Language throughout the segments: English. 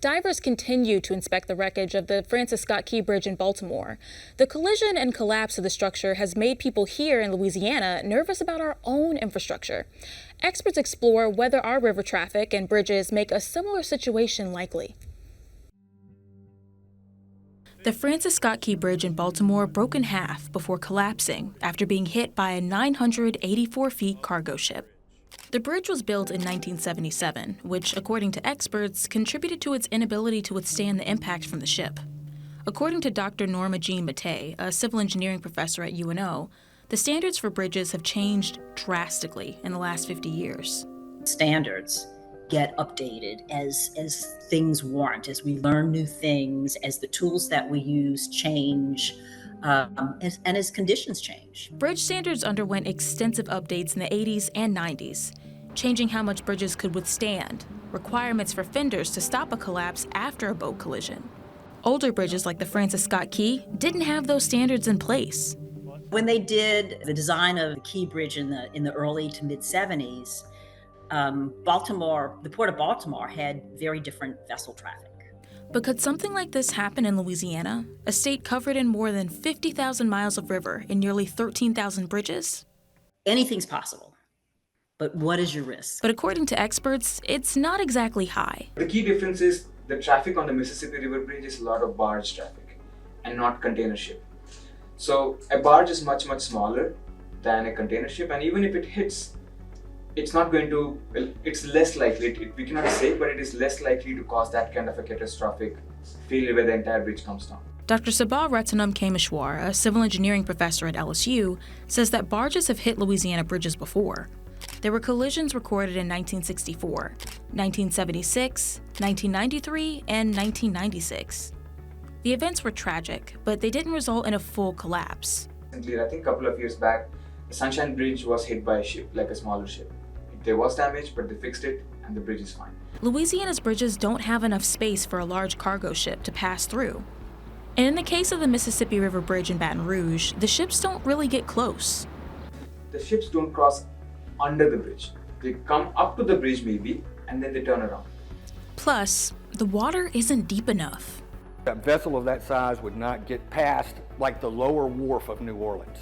Divers continue to inspect the wreckage of the Francis Scott Key Bridge in Baltimore. The collision and collapse of the structure has made people here in Louisiana nervous about our own infrastructure. Experts explore whether our river traffic and bridges make a similar situation likely. The Francis Scott Key Bridge in Baltimore broke in half before collapsing after being hit by a 984-feet cargo ship. The bridge was built in 1977, which, according to experts, contributed to its inability to withstand the impact from the ship. According to Dr. Norma Jean Mattei, a civil engineering professor at UNO, the standards for bridges have changed drastically in the last 50 years. Standards get updated as things warrant, as we learn new things, as the tools that we use change, and as conditions change. Bridge standards underwent extensive updates in the 80s and 90s, changing how much bridges could withstand, requirements for fenders to stop a collapse after a boat collision. Older bridges like the Francis Scott Key didn't have those standards in place. When they did the design of the Key Bridge in the early to mid 70s, the Port of Baltimore had very different vessel traffic. But could something like this happen in Louisiana, a state covered in more than 50,000 miles of river and nearly 13,000 bridges? Anything's possible, but what is your risk? But according to experts, it's not exactly high. The key difference is the traffic on the Mississippi River Bridge is a lot of barge traffic and not container ship. So a barge is much smaller than a container ship, and even if it hits, it's not going to, well, it's less likely, we cannot say, but it is less likely to cause that kind of a catastrophic failure where the entire bridge comes down. Dr. Sabah Ratnam Kameshwar, a civil engineering professor at LSU, says that barges have hit Louisiana bridges before. There were collisions recorded in 1964, 1976, 1993, and 1996. The events were tragic, but they didn't result in a full collapse. I think a couple of years back, the Sunshine Bridge was hit by a ship, like a smaller ship. There was damage, but they fixed it and the bridge is fine. Louisiana's bridges don't have enough space for a large cargo ship to pass through. And in the case of the Mississippi River Bridge in Baton Rouge, the ships don't really get close. The ships don't cross under the bridge. They come up to the bridge maybe, and then they turn around. Plus, the water isn't deep enough. A vessel of that size would not get past like the lower wharf of New Orleans.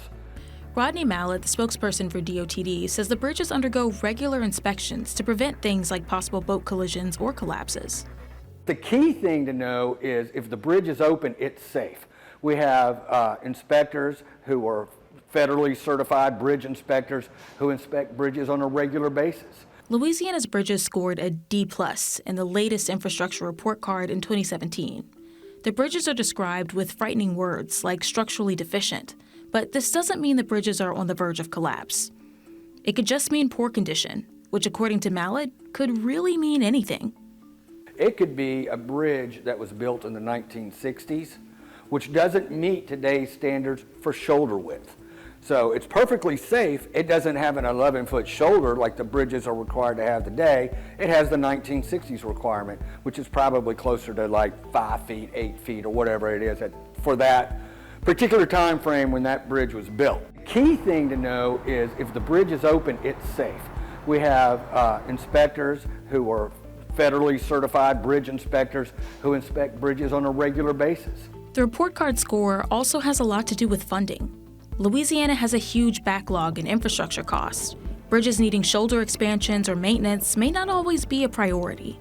Rodney Mallett, the spokesperson for DOTD, says the bridges undergo regular inspections to prevent things like possible boat collisions or collapses. The key thing to know is if the bridge is open, it's safe. We have inspectors who are federally certified bridge inspectors who inspect bridges on a regular basis. Louisiana's bridges scored a D+ in the latest infrastructure report card in 2017. The bridges are described with frightening words like structurally deficient, but this doesn't mean the bridges are on the verge of collapse. It could just mean poor condition, which according to Mallett, could really mean anything. It could be a bridge that was built in the 1960s, which doesn't meet today's standards for shoulder width. So it's perfectly safe. It doesn't have an 11-foot shoulder like the bridges are required to have today. It has the 1960s requirement, which is probably closer to like 5 feet, 8 feet, or whatever it is for that particular time frame when that bridge was built. Key thing to know is if the bridge is open, it's safe. We have inspectors who are federally certified bridge inspectors who inspect bridges on a regular basis. The report card score also has a lot to do with funding. Louisiana has a huge backlog in infrastructure costs. Bridges needing shoulder expansions or maintenance may not always be a priority.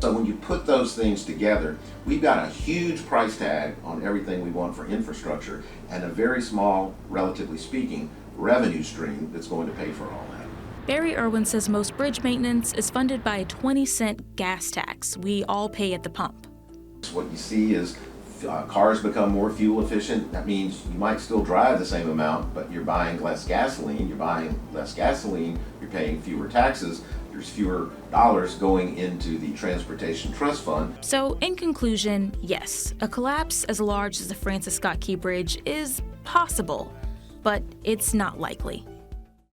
So when you put those things together, we've got a huge price tag on everything we want for infrastructure and a very small, relatively speaking, revenue stream that's going to pay for all that. Barry Irwin says most bridge maintenance is funded by a 20-cent gas tax we all pay at the pump. What you see is cars become more fuel efficient. That means you might still drive the same amount, but you're buying less gasoline. You're buying less gasoline, you're paying fewer taxes. There's fewer dollars going into the Transportation Trust Fund. So in conclusion, yes, a collapse as large as the Francis Scott Key Bridge is possible, but it's not likely.